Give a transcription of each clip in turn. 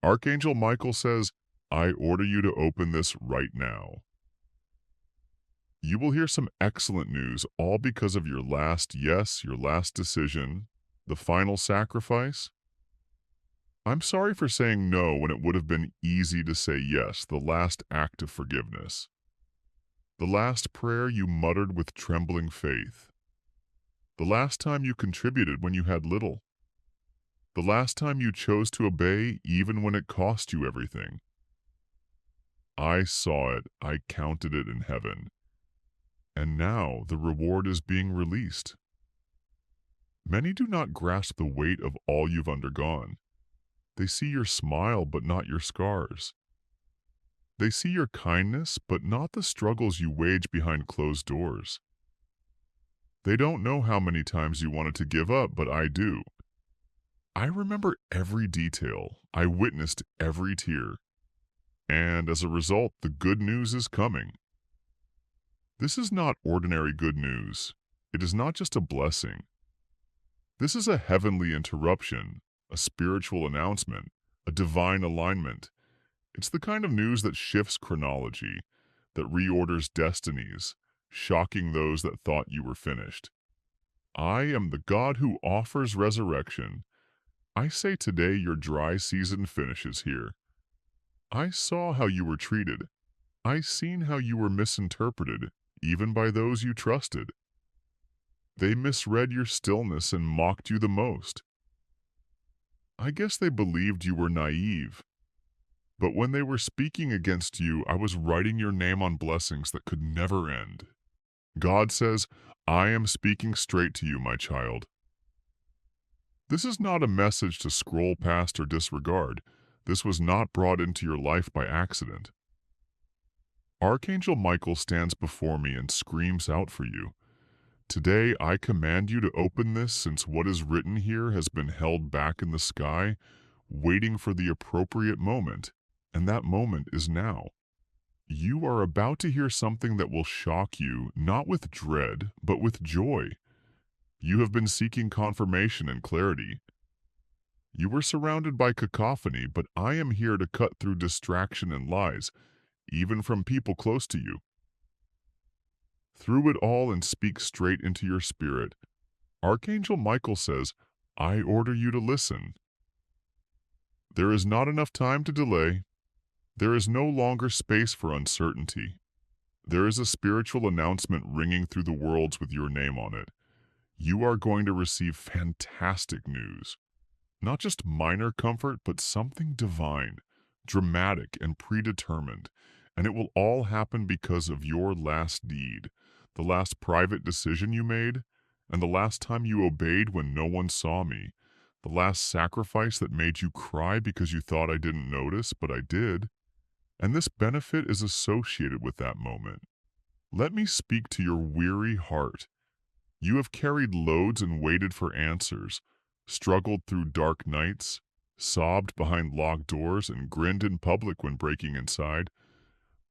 Archangel Michael says, I order you to open this right now. You will hear some excellent news, all because of your last yes, your last decision, the final sacrifice. I'm sorry for saying no when it would have been easy to say yes, the last act of forgiveness. The last prayer you muttered with trembling faith. The last time you contributed when you had little. The last time you chose to obey even when it cost you everything. I saw it, I counted it in heaven. And now the reward is being released. Many do not grasp the weight of all you've undergone. They see your smile, but not your scars. They see your kindness, but not the struggles you wage behind closed doors. They don't know how many times you wanted to give up, but I do. I remember every detail. I witnessed every tear. And as a result, the good news is coming. This is not ordinary good news. It is not just a blessing. This is a heavenly interruption, a spiritual announcement, a divine alignment. It's the kind of news that shifts chronology, that reorders destinies, shocking those that thought you were finished. I am the God who offers resurrection. I say today your dry season finishes here. I saw how you were treated. I seen how you were misinterpreted, even by those you trusted. They misread your stillness and mocked you the most. I guess they believed you were naive. But when they were speaking against you, I was writing your name on blessings that could never end. God says, I am speaking straight to you, my child. This is not a message to scroll past or disregard. This was not brought into your life by accident. Archangel Michael stands before me and screams out for you. Today I command you to open this, since what is written here has been held back in the sky, waiting for the appropriate moment, and that moment is now. You are about to hear something that will shock you, not with dread, but with joy. You have been seeking confirmation and clarity. You were surrounded by cacophony, but I am here to cut through distraction and lies, even from people close to you. Through it all and speak straight into your spirit, Archangel Michael says, I order you to listen. There is not enough time to delay. There is no longer space for uncertainty. There is a spiritual announcement ringing through the worlds with your name on it. You are going to receive fantastic news. Not just minor comfort, but something divine, dramatic, and predetermined. And it will all happen because of your last deed, the last private decision you made, and the last time you obeyed when no one saw me, the last sacrifice that made you cry because you thought I didn't notice, but I did. And this benefit is associated with that moment. Let me speak to your weary heart. You have carried loads and waited for answers, struggled through dark nights, sobbed behind locked doors, and grinned in public when breaking inside.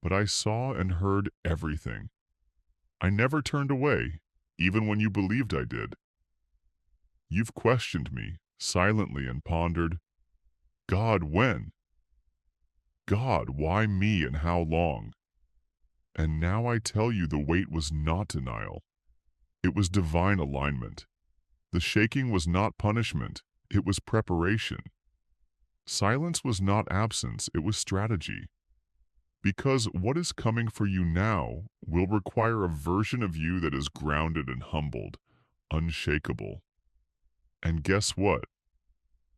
But I saw and heard everything. I never turned away, even when you believed I did. You've questioned me, silently, and pondered, God, when? God, why me and how long? And now I tell you the wait was not denial. It was divine alignment. The shaking was not punishment, it was preparation. Silence was not absence, it was strategy. Because what is coming for you now will require a version of you that is grounded and humbled, unshakable. And guess what?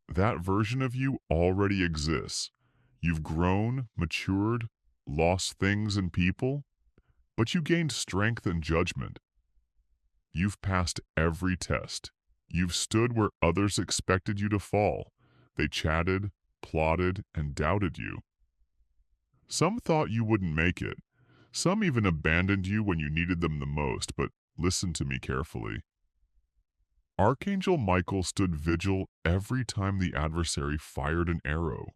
That version of you already exists. You've grown, matured, lost things and people, but you gained strength and judgment. You've passed every test. You've stood where others expected you to fall. They chatted, plotted, and doubted you. Some thought you wouldn't make it. Some even abandoned you when you needed them the most, but listen to me carefully. Archangel Michael stood vigil every time the adversary fired an arrow.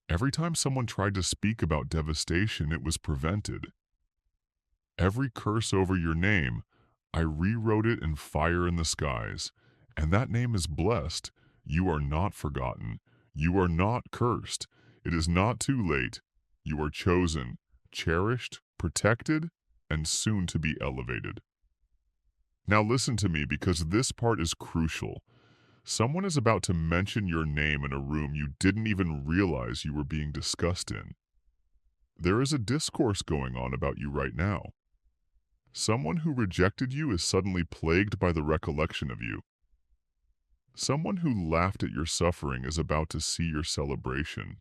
Every time someone tried to speak about devastation, it was prevented. Every curse over your name, I rewrote it in fire in the skies, and that name is blessed. You are not forgotten. You are not cursed. It is not too late. You are chosen, cherished, protected, and soon to be elevated. Now listen to me because this part is crucial. Someone is about to mention your name in a room you didn't even realize you were being discussed in. There is a discourse going on about you right now. Someone who rejected you is suddenly plagued by the recollection of you. Someone who laughed at your suffering is about to see your celebration.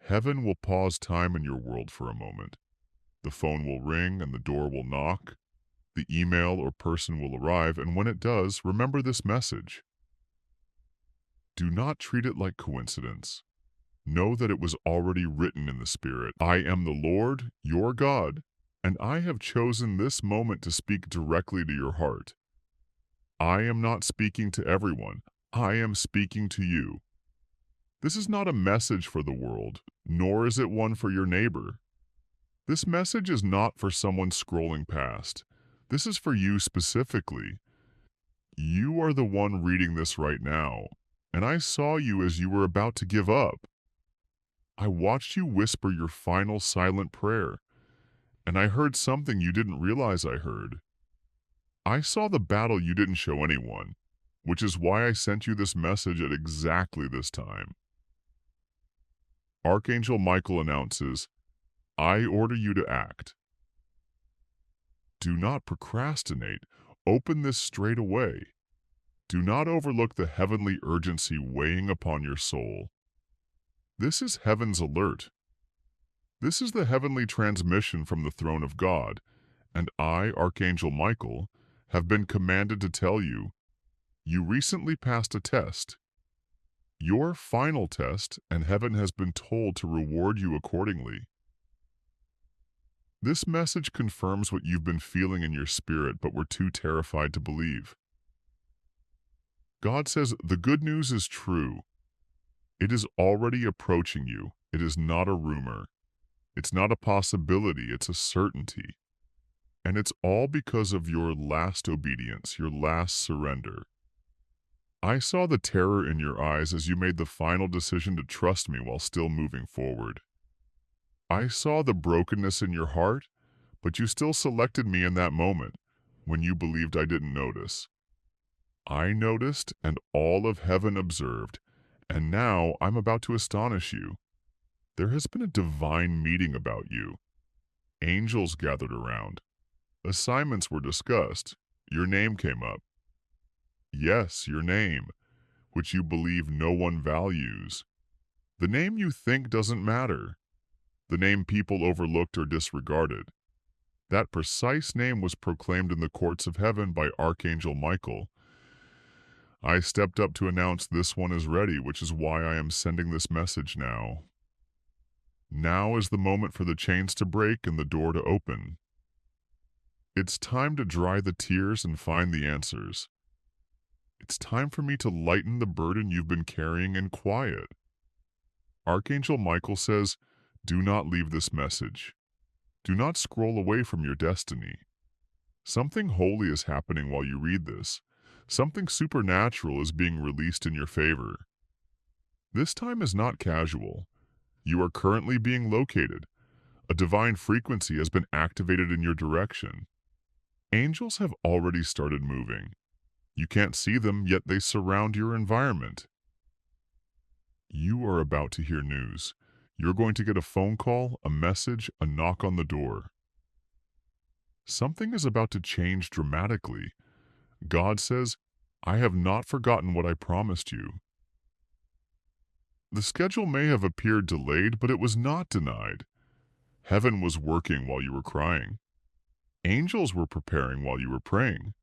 Heaven will pause time in your world for a moment. The phone will ring and the door will knock. The email or person will arrive, and when it does, remember this message. Do not treat it like coincidence. Know that it was already written in the Spirit. I am the Lord, your God, and I have chosen this moment to speak directly to your heart. I am not speaking to everyone. I am speaking to you. This is not a message for the world, nor is it one for your neighbor. This message is not for someone scrolling past. This is for you specifically. You are the one reading this right now, and I saw you as you were about to give up. I watched you whisper your final silent prayer, and I heard something you didn't realize I heard. I saw the battle you didn't show anyone, which is why I sent you this message at exactly this time. Archangel Michael announces, I order you to act. Do not procrastinate. Open this straight away. Do not overlook the heavenly urgency weighing upon your soul. This is heaven's alert. This is the heavenly transmission from the throne of God, and I, Archangel Michael, have been commanded to tell you, you recently passed a test. Your final test, and heaven has been told to reward you accordingly. This message confirms what you've been feeling in your spirit but were too terrified to believe. God says the good news is true. It is already approaching you. It is not a rumor. It's not a possibility. It's a certainty. And it's all because of your last obedience, your last surrender. I saw the terror in your eyes as you made the final decision to trust me while still moving forward. I saw the brokenness in your heart, but you still selected me in that moment when you believed I didn't notice. I noticed and all of heaven observed, and now I'm about to astonish you. There has been a divine meeting about you. Angels gathered around. Assignments were discussed. Your name came up. Yes, your name, which you believe no one values. The name you think doesn't matter. The name people overlooked or disregarded. That precise name was proclaimed in the courts of heaven by Archangel Michael. I stepped up to announce this one is ready, which is why I am sending this message now. Now is the moment for the chains to break and the door to open. It's time to dry the tears and find the answers. It's time for me to lighten the burden you've been carrying in quiet. Archangel Michael says, do not leave this message. Do not scroll away from your destiny. Something holy is happening while you read this. Something supernatural is being released in your favor. This time is not casual. You are currently being located. A divine frequency has been activated in your direction. Angels have already started moving. You can't see them, yet they surround your environment. You are about to hear news. You're going to get a phone call, a message, a knock on the door. Something is about to change dramatically. God says, I have not forgotten what I promised you. The schedule may have appeared delayed, but it was not denied. Heaven was working while you were crying. Angels were preparing while you were praying.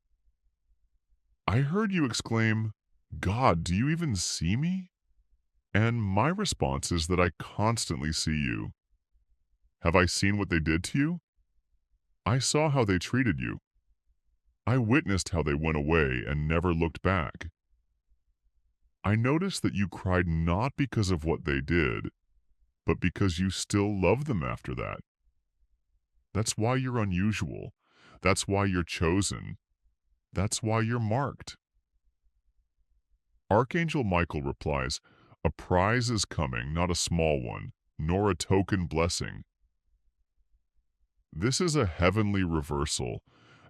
I heard you exclaim, God, do you even see me? And my response is that I constantly see you. Have I seen what they did to you? I saw how they treated you. I witnessed how they went away and never looked back. I noticed that you cried not because of what they did, but because you still love them after that. That's why you're unusual. That's why you're chosen. That's why you're marked. Archangel Michael replies, A prize is coming, not a small one, nor a token blessing. This is a heavenly reversal,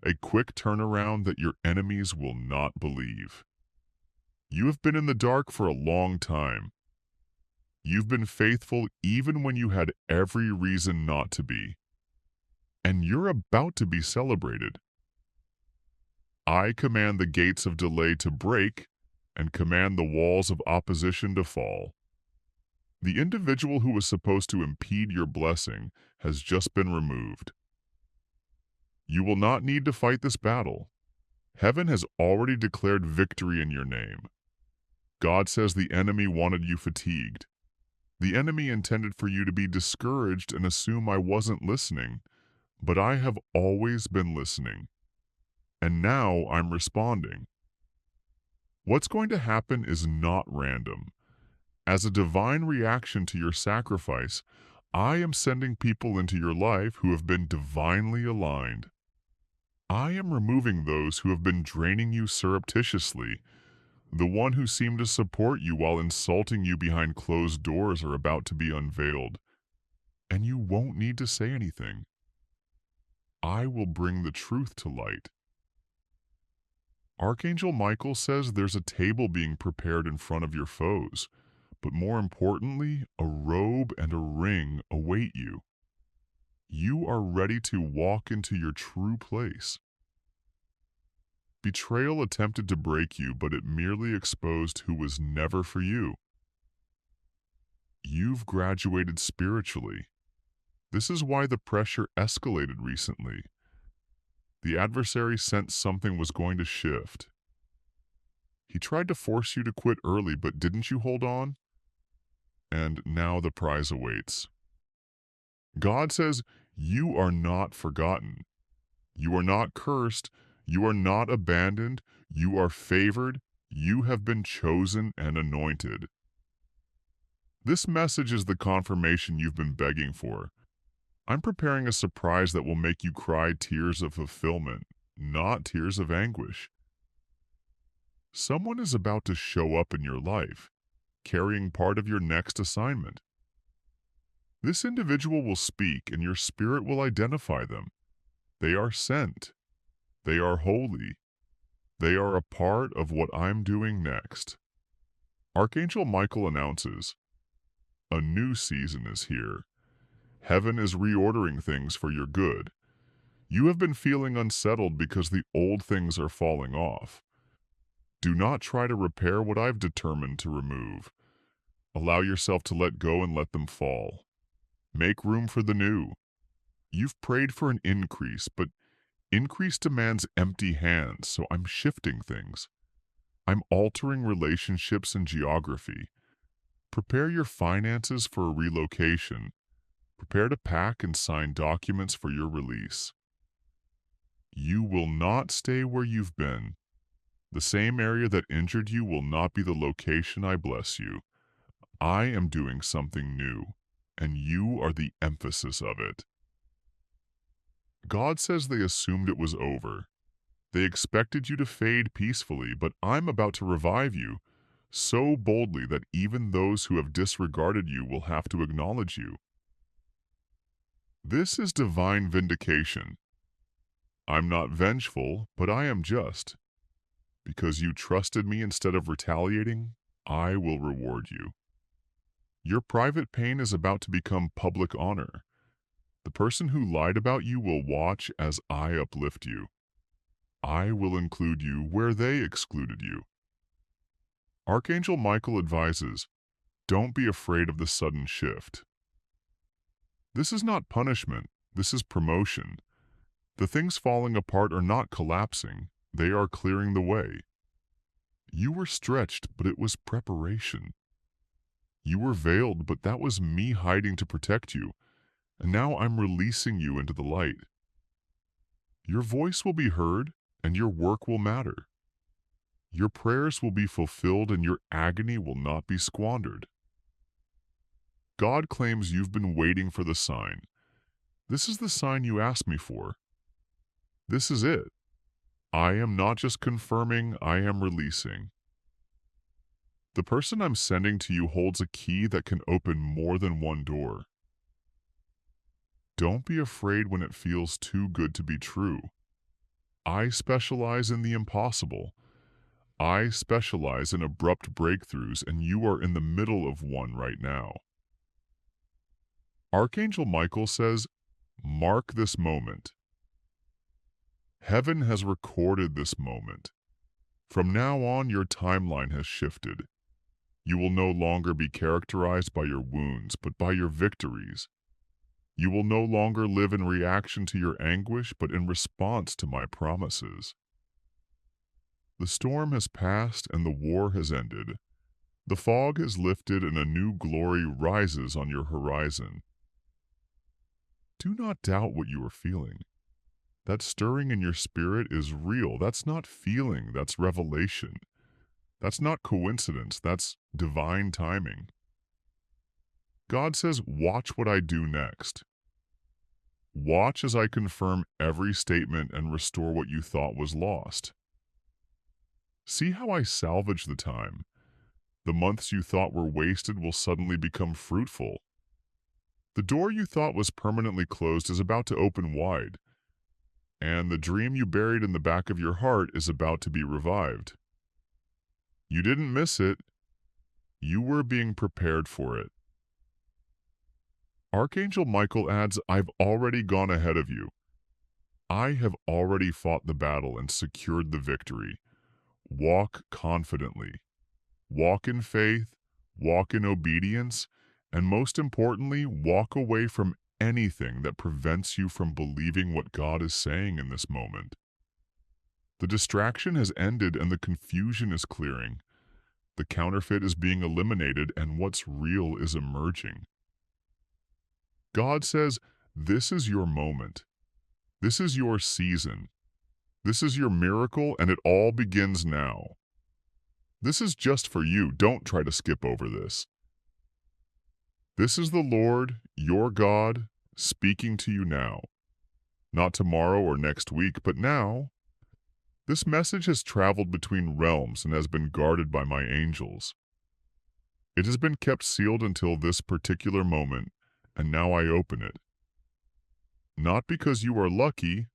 a quick turnaround that your enemies will not believe. You have been in the dark for a long time. You've been faithful even when you had every reason not to be. And you're about to be celebrated. I command the gates of delay to break and command the walls of opposition to fall. The individual who was supposed to impede your blessing has just been removed. You will not need to fight this battle. Heaven has already declared victory in your name. God says the enemy wanted you fatigued. The enemy intended for you to be discouraged and assume I wasn't listening, but I have always been listening. And now I'm responding. What's going to happen is not random. As a divine reaction to your sacrifice, I am sending people into your life who have been divinely aligned. I am removing those who have been draining you surreptitiously. The one who seemed to support you while insulting you behind closed doors are about to be unveiled. And you won't need to say anything. I will bring the truth to light. Archangel Michael says there's a table being prepared in front of your foes, but more importantly, a robe and a ring await you. You are ready to walk into your true place. Betrayal attempted to break you, but it merely exposed who was never for you. You've graduated spiritually. This is why the pressure escalated recently. The adversary sensed something was going to shift. He tried to force you to quit early, but didn't you hold on? And now the prize awaits. God says you are not forgotten. You are not cursed. You are not abandoned. You are favored. You have been chosen and anointed. This message is the confirmation you've been begging for. I'm preparing a surprise that will make you cry tears of fulfillment, not tears of anguish. Someone is about to show up in your life, carrying part of your next assignment. This individual will speak and your spirit will identify them. They are sent. They are holy. They are a part of what I'm doing next. Archangel Michael announces, a new season is here. Heaven is reordering things for your good. You have been feeling unsettled because the old things are falling off. Do not try to repair what I've determined to remove. Allow yourself to let go and let them fall. Make room for the new. You've prayed for an increase, but increase demands empty hands, so I'm shifting things. I'm altering relationships and geography. Prepare your finances for a relocation. Prepare to pack and sign documents for your release. You will not stay where you've been. The same area that injured you will not be the location I bless you. I am doing something new, and you are the emphasis of it. God says they assumed it was over. They expected you to fade peacefully, but I'm about to revive you, so boldly that even those who have disregarded you will have to acknowledge you. This is divine vindication. I'm not vengeful, but I am just. Because you trusted me instead of retaliating, I will reward you. Your private pain is about to become public honor. The person who lied about you will watch as I uplift you. I will include you where they excluded you. Archangel Michael advises, don't be afraid of the sudden shift. This is not punishment, this is promotion. The things falling apart are not collapsing, they are clearing the way. You were stretched, but it was preparation. You were veiled, but that was me hiding to protect you, and now I'm releasing you into the light. Your voice will be heard, and your work will matter. Your prayers will be fulfilled, and your agony will not be squandered. God claims you've been waiting for the sign. This is the sign you asked me for. This is it. I am not just confirming, I am releasing. The person I'm sending to you holds a key that can open more than one door. Don't be afraid when it feels too good to be true. I specialize in the impossible. I specialize in abrupt breakthroughs, and you are in the middle of one right now. Archangel Michael says, mark this moment. Heaven has recorded this moment. From now on, your timeline has shifted. You will no longer be characterized by your wounds, but by your victories. You will no longer live in reaction to your anguish, but in response to my promises. The storm has passed and the war has ended. The fog has lifted and a new glory rises on your horizon. Do not doubt what you are feeling. That stirring in your spirit is real. That's not feeling, that's revelation. That's not coincidence, that's divine timing. God says, watch what I do next. Watch as I confirm every statement and restore what you thought was lost. See how I salvage the time. The months you thought were wasted will suddenly become fruitful. The door you thought was permanently closed is about to open wide, and the dream you buried in the back of your heart is about to be revived. You didn't miss it. You were being prepared for it. Archangel Michael adds, I've already gone ahead of you. I have already fought the battle and secured the victory. Walk confidently. Walk in faith, walk in obedience, and most importantly, walk away from anything that prevents you from believing what God is saying in this moment. The distraction has ended and the confusion is clearing. The counterfeit is being eliminated and what's real is emerging. God says, this is your moment. This is your season. This is your miracle, and it all begins now. This is just for you. Don't try to skip over this. This is the Lord, your God, speaking to you now. Not tomorrow or next week, but now. This message has traveled between realms and has been guarded by my angels. It has been kept sealed until this particular moment, and now I open it. Not because you are lucky,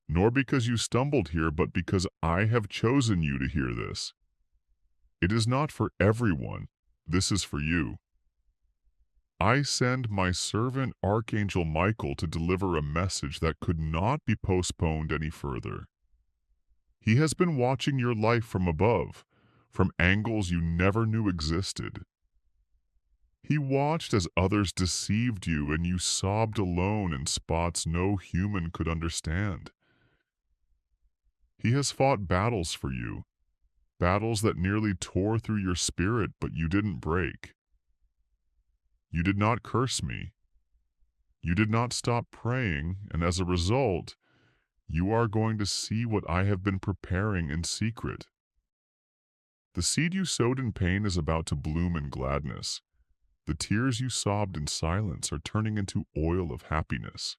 nor because you stumbled here, but because I have chosen you to hear this. It is not for everyone. This is for you. I send my servant Archangel Michael to deliver a message that could not be postponed any further. He has been watching your life from above, from angles you never knew existed. He watched as others deceived you and you sobbed alone in spots no human could understand. He has fought battles for you, battles that nearly tore through your spirit, but you didn't break. You did not curse me. You did not stop praying, and as a result, you are going to see what I have been preparing in secret. The seed you sowed in pain is about to bloom in gladness. The tears you sobbed in silence are turning into oil of happiness.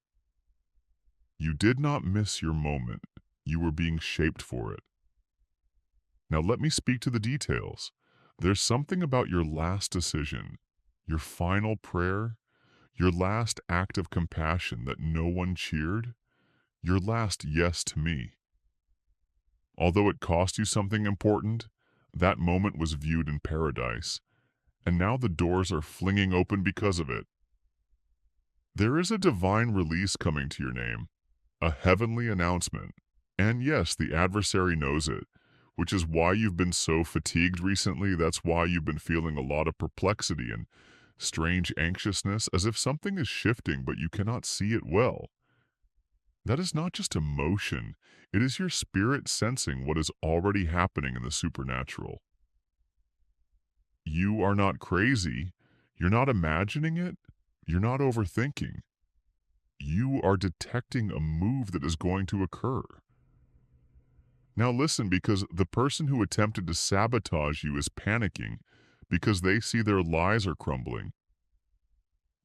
You did not miss your moment. You were being shaped for it. Now let me speak to the details. There's something about your last decision, your final prayer, your last act of compassion that no one cheered, your last yes to me. Although it cost you something important, that moment was viewed in paradise, and now the doors are flinging open because of it. There is a divine release coming to your name, a heavenly announcement. And yes, the adversary knows it, which is why you've been so fatigued recently. That's why you've been feeling a lot of perplexity and strange anxiousness, as if something is shifting, but you cannot see it well. That is not just emotion. It is your spirit sensing what is already happening in the supernatural. You are not crazy. You're not imagining it. You're not overthinking. You are detecting a move that is going to occur. Now listen, because the person who attempted to sabotage you is panicking because they see their lies are crumbling.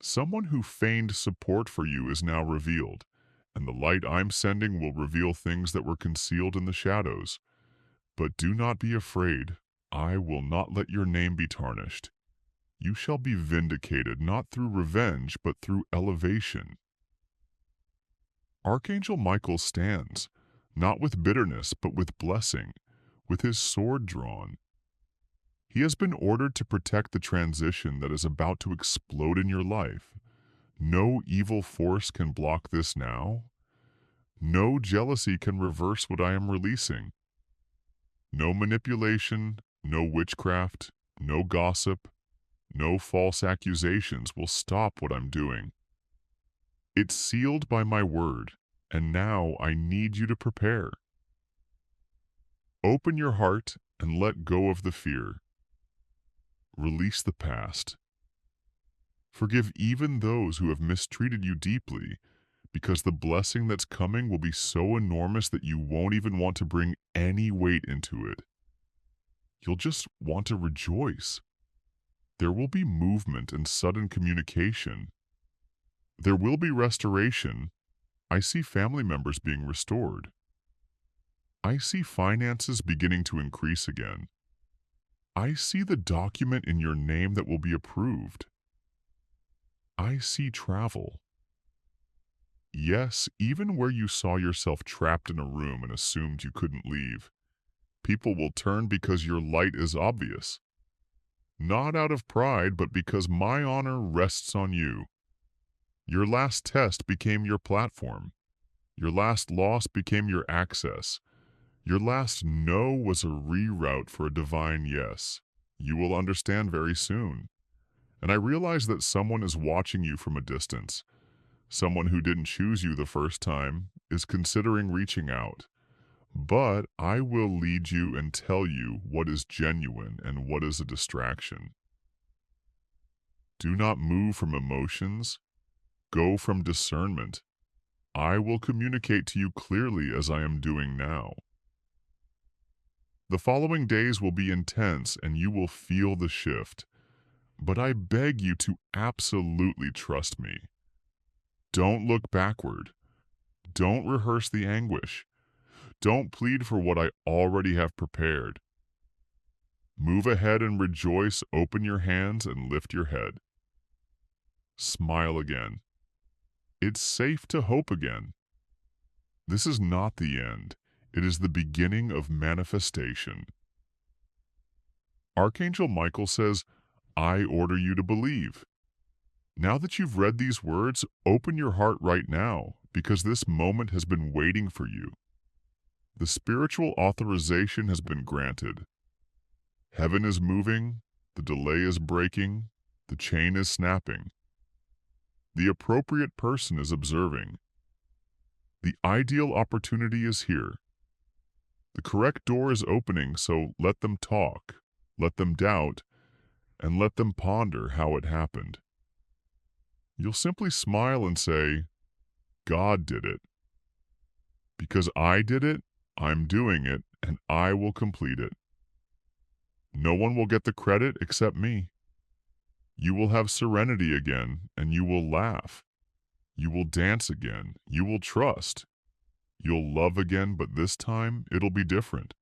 Someone who feigned support for you is now revealed, and the light I'm sending will reveal things that were concealed in the shadows. But do not be afraid. I will not let your name be tarnished. You shall be vindicated not through revenge, but through elevation. Archangel Michael stands, not with bitterness, but with blessing, with his sword drawn. He has been ordered to protect the transition that is about to explode in your life. No evil force can block this now. No jealousy can reverse what I am releasing. No manipulation, no witchcraft, no gossip, no false accusations will stop what I'm doing. It's sealed by my word, and now I need you to prepare. Open your heart and let go of the fear. Release the past. Forgive even those who have mistreated you deeply, because the blessing that's coming will be so enormous that you won't even want to bring any weight into it. You'll just want to rejoice. There will be movement and sudden communication. There will be restoration. I see family members being restored. I see finances beginning to increase again. I see the document in your name that will be approved. I see travel. Yes, even where you saw yourself trapped in a room and assumed you couldn't leave, people will turn because your light is obvious. Not out of pride, but because my honor rests on you. Your last test became your platform. Your last loss became your access. Your last no was a reroute for a divine yes. You will understand very soon. And I realize that someone is watching you from a distance. Someone who didn't choose you the first time is considering reaching out. But I will lead you and tell you what is genuine and what is a distraction. Do not move from emotions. Go from discernment. I will communicate to you clearly as I am doing now. The following days will be intense and you will feel the shift. But I beg you to absolutely trust me. Don't look backward. Don't rehearse the anguish. Don't plead for what I already have prepared. Move ahead and rejoice, open your hands and lift your head. Smile again. It's safe to hope again. This is not the end. It is the beginning of manifestation. Archangel Michael says, I order you to believe. Now that you've read these words, open your heart right now, because this moment has been waiting for you. The spiritual authorization has been granted. Heaven is moving, the delay is breaking, the chain is snapping. The appropriate person is observing. The ideal opportunity is here. The correct door is opening, so let them talk, let them doubt, and let them ponder how it happened. You'll simply smile and say, God did it. Because I did it, I'm doing it, and I will complete it. No one will get the credit except me. You will have serenity again, and you will laugh. You will dance again. You will trust. You'll love again, but this time it'll be different.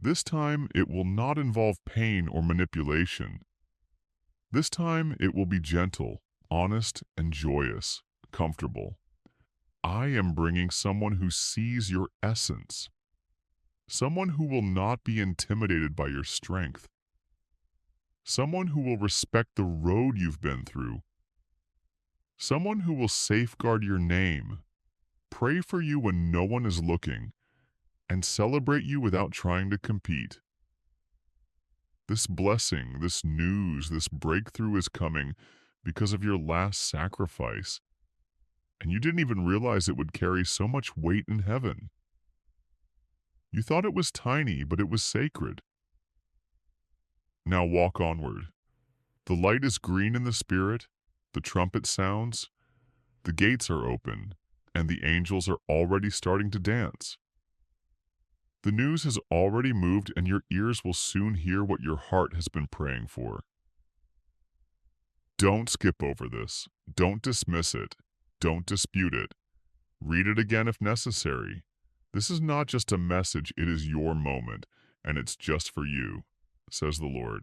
This time it will not involve pain or manipulation. This time it will be gentle, honest, and joyous, comfortable. I am bringing someone who sees your essence. Someone who will not be intimidated by your strength. Someone who will respect the road you've been through. Someone who will safeguard your name, pray for you when no one is looking, and celebrate you without trying to compete. This blessing, this news, this breakthrough is coming because of your last sacrifice, and you didn't even realize it would carry so much weight in heaven. You thought it was tiny, but it was sacred. Now walk onward. The light is green in the spirit, the trumpet sounds, the gates are open, and the angels are already starting to dance. The news has already moved, and your ears will soon hear what your heart has been praying for. Don't skip over this. Don't dismiss it. Don't dispute it. Read it again if necessary. This is not just a message, it is your moment, and it's just for you. says the Lord.